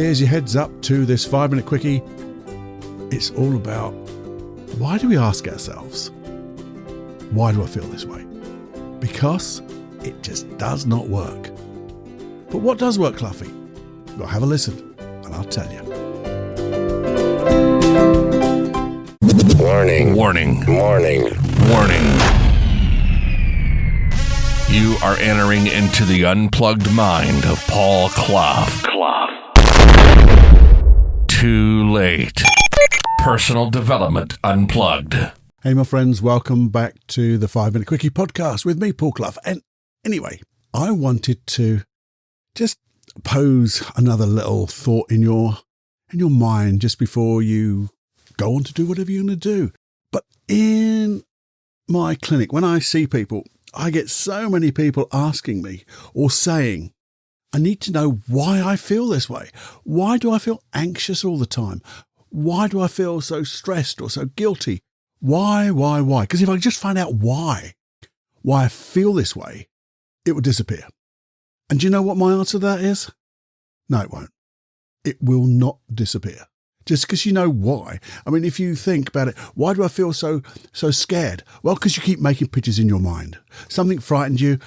Here's your heads up to this 5-minute quickie. It's all about, why do we ask ourselves, why do I feel this way? Because it just does not work. But what does work, Cluffy? Well, have a listen and I'll tell you. Warning. Warning. Warning. Warning. You are entering into the unplugged mind of Paul Clough. Too late. Personal Development Unplugged. Hey, my friends, welcome back to the 5-Minute Quickie podcast with me, Paul Clough. And anyway, I wanted to just pose another little thought in your mind just before you go on to do whatever you're going to do. But in my clinic, when I see people, I get so many people asking me or saying, I need to know why I feel this way. Why do I feel anxious all the time? Why do I feel so stressed or so guilty? Why? Because if I just find out why I feel this way, it will disappear. And do you know what my answer to that is? No, it won't. It will not disappear. Just because you know why. I mean, if you think about it, why do I feel so scared? Well, because you keep making pictures in your mind. Something frightened you,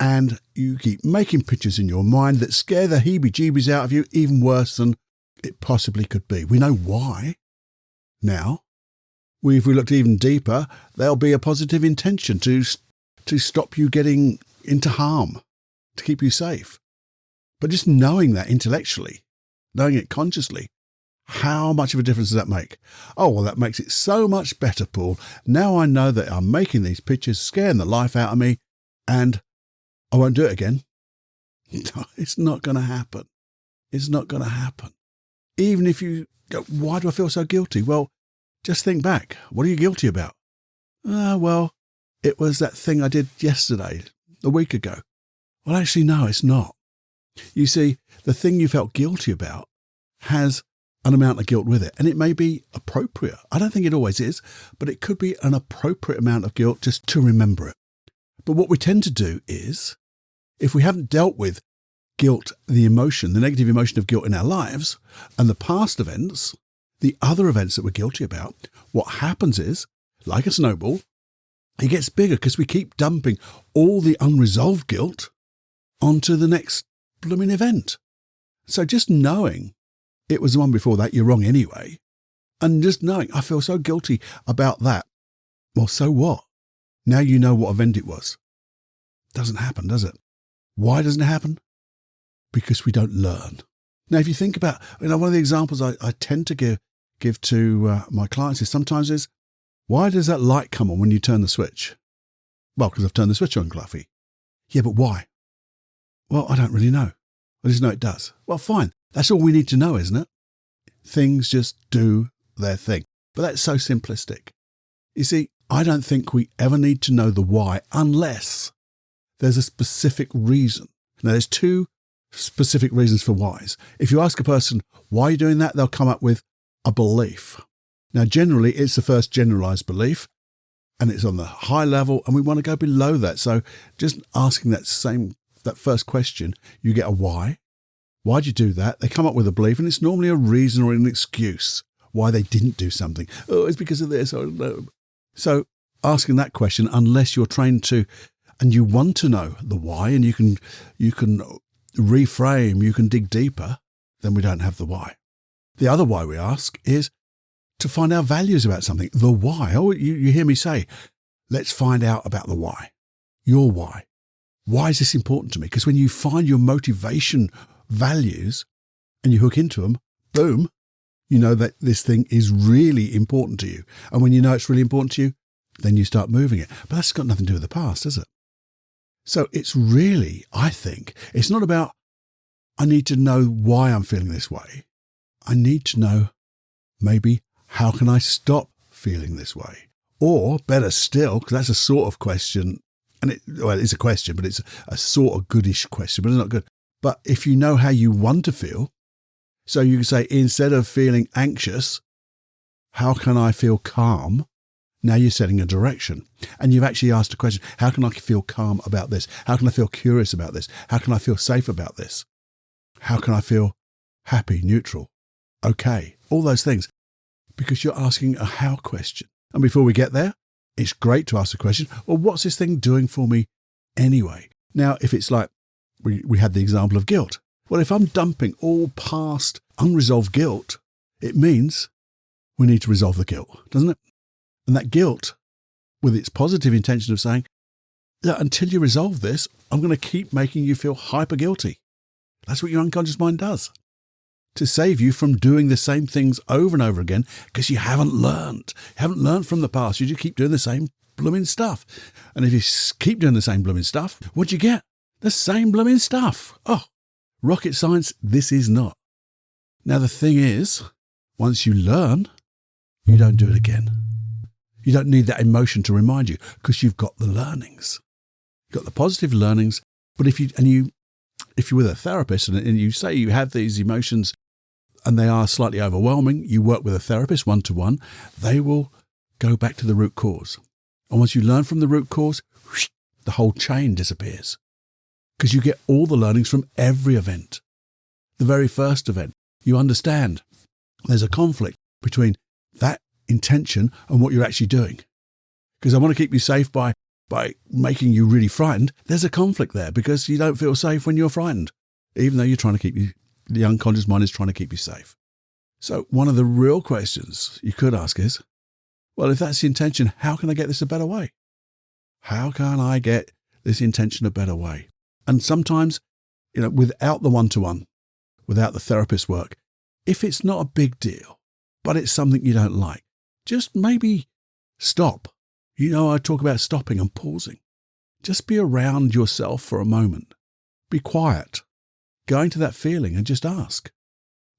and you keep making pictures in your mind that scare the heebie-jeebies out of you, even worse than it possibly could be. We know why. Now, if we looked even deeper, there'll be a positive intention to stop you getting into harm, to keep you safe. But just knowing that intellectually, knowing it consciously, how much of a difference does that make? Oh, well, that makes it so much better, Paul. Now I know that I'm making these pictures, scaring the life out of me, and I won't do it again. No, it's not going to happen. It's not going to happen. Even if you go, why do I feel so guilty? Well, just think back. What are you guilty about? Well, it was that thing I did yesterday, a week ago. Well, actually, no, it's not. You see, the thing you felt guilty about has an amount of guilt with it, and it may be appropriate. I don't think it always is, but it could be an appropriate amount of guilt just to remember it. But what we tend to do is, if we haven't dealt with guilt, the emotion, the negative emotion of guilt in our lives, and the past events, the other events that we're guilty about, what happens is, like a snowball, it gets bigger because we keep dumping all the unresolved guilt onto the next blooming event. So just knowing it was the one before that, you're wrong anyway, and just knowing, I feel so guilty about that. Well, so what? Now you know what event it was. Doesn't happen, does it? Why doesn't it happen? Because we don't learn. Now, if you think about, one of the examples I tend to give to my clients is why does that light come on when you turn the switch? Well, because I've turned the switch on, Cluffy. Yeah, but why? Well, I don't really know. I just know it does. Well, fine. That's all we need to know, isn't it? Things just do their thing. But that's so simplistic. You see, I don't think we ever need to know the why unless there's a specific reason. Now, there's two specific reasons for whys. If you ask a person, why are you doing that? They'll come up with a belief. Now, generally, it's the first generalized belief, and it's on the high level, and we want to go below that. So just asking that first question, you get a why. Why'd you do that? They come up with a belief, and it's normally a reason or an excuse why they didn't do something. Oh, it's because of this. Or no. So asking that question, unless you're trained to, and you want to know the why, and you can reframe, you can dig deeper, then we don't have the why. The other why we ask is to find our values about something. The why. Oh, you hear me say, let's find out about the why. Your why. Why is this important to me? Because when you find your motivation values and you hook into them, boom, you know that this thing is really important to you. And when you know it's really important to you, then you start moving it. But that's got nothing to do with the past, is it? So it's really, I think, it's not about, I need to know why I'm feeling this way. I need to know maybe how can I stop feeling this way? Or better still, because that's a sort of question, and it's a question, but it's a sort of goodish question, but it's not good. But if you know how you want to feel, so you can say, instead of feeling anxious, how can I feel calm? Now you're setting a direction, and you've actually asked a question. How can I feel calm about this? How can I feel curious about this? How can I feel safe about this? How can I feel happy, neutral, okay, all those things, because you're asking a how question. And before we get there, it's great to ask the question, well, what's this thing doing for me anyway? Now, if it's like we had the example of guilt, well, if I'm dumping all past unresolved guilt, it means we need to resolve the guilt, doesn't it? And that guilt, with its positive intention of saying, yeah, until you resolve this, I'm going to keep making you feel hyper guilty. That's what your unconscious mind does, to save you from doing the same things over and over again, because you haven't learned. You haven't learned from the past. You just keep doing the same blooming stuff. And if you keep doing the same blooming stuff, what do you get? The same blooming stuff. Oh, rocket science, this is not. Now, the thing is, once you learn, you don't do it again. You don't need that emotion to remind you, because you've got the learnings. You've got the positive learnings. But if you're with a therapist and you say you have these emotions and they are slightly overwhelming, you work with a therapist one-to-one, they will go back to the root cause. And once you learn from the root cause, whoosh, the whole chain disappears, because you get all the learnings from every event. The very first event, you understand there's a conflict between that intention and what you're actually doing. Because I want to keep you safe by making you really frightened. There's a conflict there, because you don't feel safe when you're frightened, even though you're trying to keep you, the unconscious mind is trying to keep you safe. So one of the real questions you could ask is, well, if that's the intention, how can I get this a better way? How can I get this intention a better way? And sometimes, without the one-to-one, without the therapist work, if it's not a big deal, but it's something you don't like, just maybe stop. I talk about stopping and pausing. Just be around yourself for a moment. Be quiet. Go into that feeling and just ask.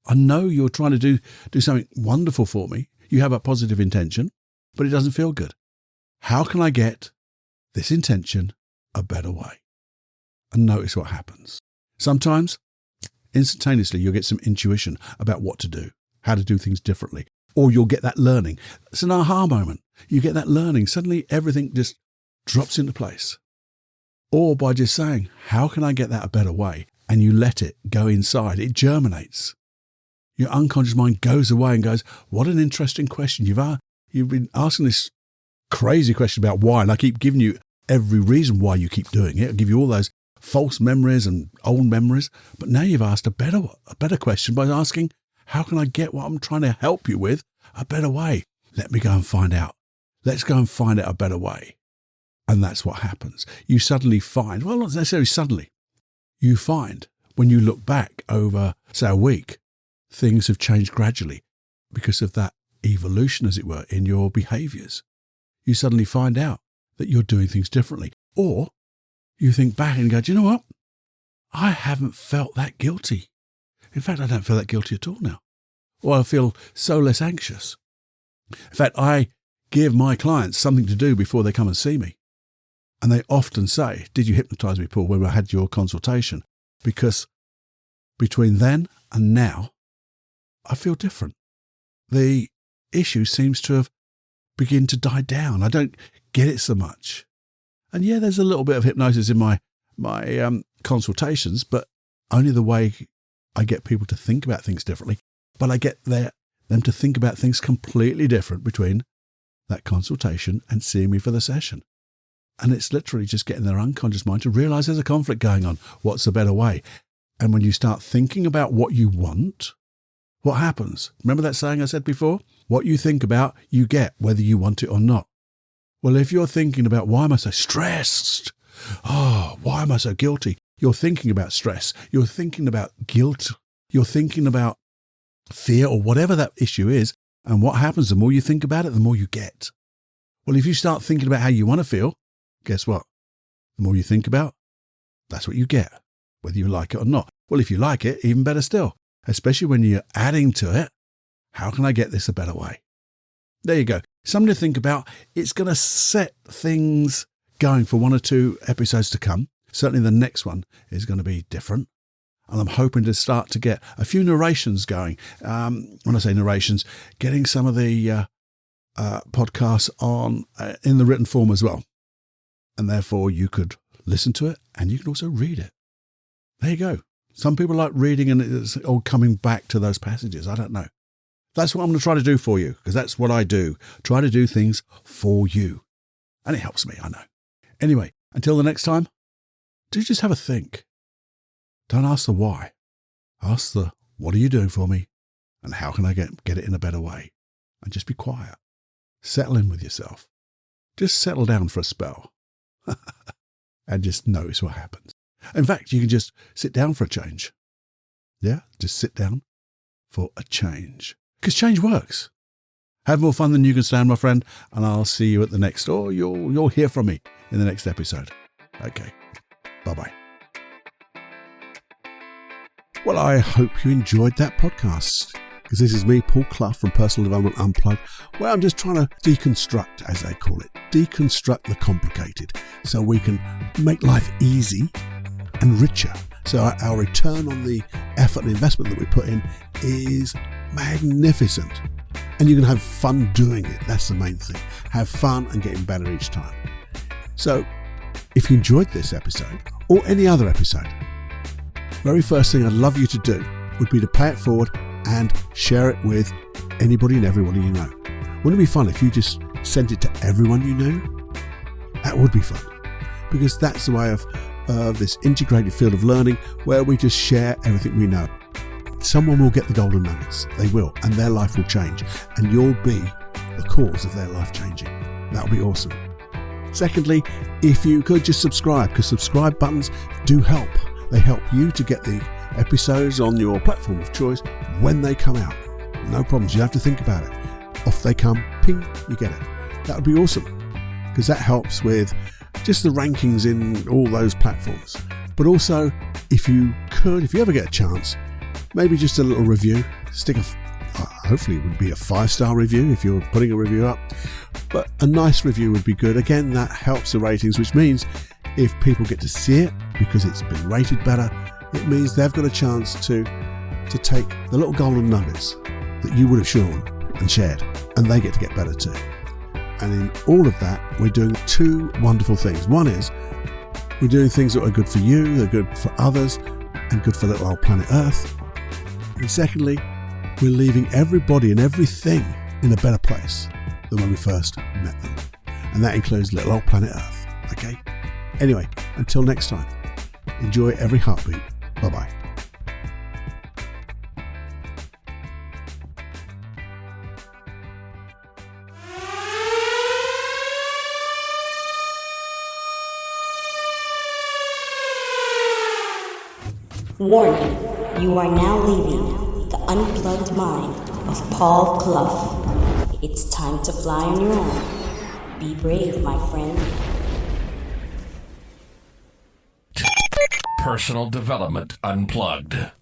I know you're trying to do something wonderful for me. You have a positive intention, but it doesn't feel good. How can I get this intention a better way? And notice what happens. Sometimes, instantaneously, you'll get some intuition about what to do, how to do things differently. Or you'll get that learning. It's an aha moment. You get that learning. Suddenly everything just drops into place. Or by just saying, how can I get that a better way? And you let it go inside. It germinates. Your unconscious mind goes away and goes, what an interesting question. You've been asking this crazy question about why. And I keep giving you every reason why you keep doing it. I give you all those false memories and old memories. But now you've asked a better question by asking, how can I get what I'm trying to help you with a better way? Let me go and find out. Let's go and find out a better way. And that's what happens. You suddenly find, well, not necessarily suddenly, you find when you look back over, say, a week, things have changed gradually because of that evolution, as it were, in your behaviors. You suddenly find out that you're doing things differently. Or you think back and go, do you know what? I haven't felt that guilty. In fact, I don't feel that guilty at all now. Or I feel so less anxious. In fact, I give my clients something to do before they come and see me. And they often say, did you hypnotize me, Paul, when I had your consultation? Because between then and now, I feel different. The issue seems to have begun to die down. I don't get it so much. And yeah, there's a little bit of hypnosis in my consultations, but only the way I get people to think about things differently, but I get them to think about things completely different between that consultation and seeing me for the session. And it's literally just getting their unconscious mind to realize there's a conflict going on. What's a better way? And when you start thinking about what you want, what happens? Remember that saying I said before? What you think about, you get, whether you want it or not. Well, if you're thinking about, why am I so stressed? Oh, why am I so guilty? You're thinking about stress. You're thinking about guilt. You're thinking about fear or whatever that issue is. And what happens, the more you think about it, the more you get. Well, if you start thinking about how you want to feel, guess what? The more you think about, that's what you get, whether you like it or not. Well, if you like it, even better still, especially when you're adding to it, how can I get this a better way? There you go. Something to think about. It's going to set things going for 1 or 2 episodes to come. Certainly the next one is going to be different. And I'm hoping to start to get a few narrations going. When I say narrations, getting some of the podcasts on in the written form as well. And therefore you could listen to it and you can also read it. There you go. Some people like reading and it's all coming back to those passages. I don't know. That's what I'm going to try to do for you, because that's what I do. Try to do things for you. And it helps me, I know. Anyway, until the next time, do just have a think. Don't ask the why. Ask the, what are you doing for me? And how can I get it in a better way? And just be quiet. Settle in with yourself. Just settle down for a spell. And just notice what happens. In fact, you can just sit down for a change. Yeah, just sit down for a change. Because change works. Have more fun than you can stand, my friend, and I'll see you at the next, or you'll hear from me in the next episode. Okay, bye-bye. Well, I hope you enjoyed that podcast, because this is me, Paul Clough from Personal Development Unplugged, where I'm just trying to deconstruct, as they call it, deconstruct the complicated, so we can make life easy and richer. So our return on the effort and investment that we put in is magnificent. And you can have fun doing it. That's the main thing. Have fun and getting better each time. So if you enjoyed this episode or any other episode, very first thing I'd love you to do would be to pay it forward and share it with anybody and everybody you know. Wouldn't it be fun if you just sent it to everyone you knew? That would be fun, because that's the way of this integrated field of learning where we just share everything we know. Someone will get the golden nuggets. They will, and their life will change, and you'll be the cause of their life changing. That would be awesome. Secondly, if you could just subscribe, because subscribe buttons do help. They help you to get the episodes on your platform of choice when they come out. No problems. You have to think about it. Off they come, ping, you get it. That would be awesome, because that helps with just the rankings in all those platforms. But also, if you ever get a chance, maybe just a little review. Hopefully it would be a 5-star review if you're putting a review up. But a nice review would be good. Again, that helps the ratings, which means if people get to see it because it's been rated better, it means they've got a chance to take the little golden nuggets that you would have shown and shared, and they get to get better too. And in all of that, we're doing 2 wonderful things. One is we're doing things that are good for you, they're good for others, and good for little old planet Earth. And secondly, we're leaving everybody and everything in a better place than when we first met them. And that includes little old planet Earth. Okay? Anyway, until next time, enjoy every heartbeat. Bye-bye. Warning, you are now leaving the unplugged mind of Paul Clough. It's time to fly on your own. Be brave, my friend. Personal Development Unplugged.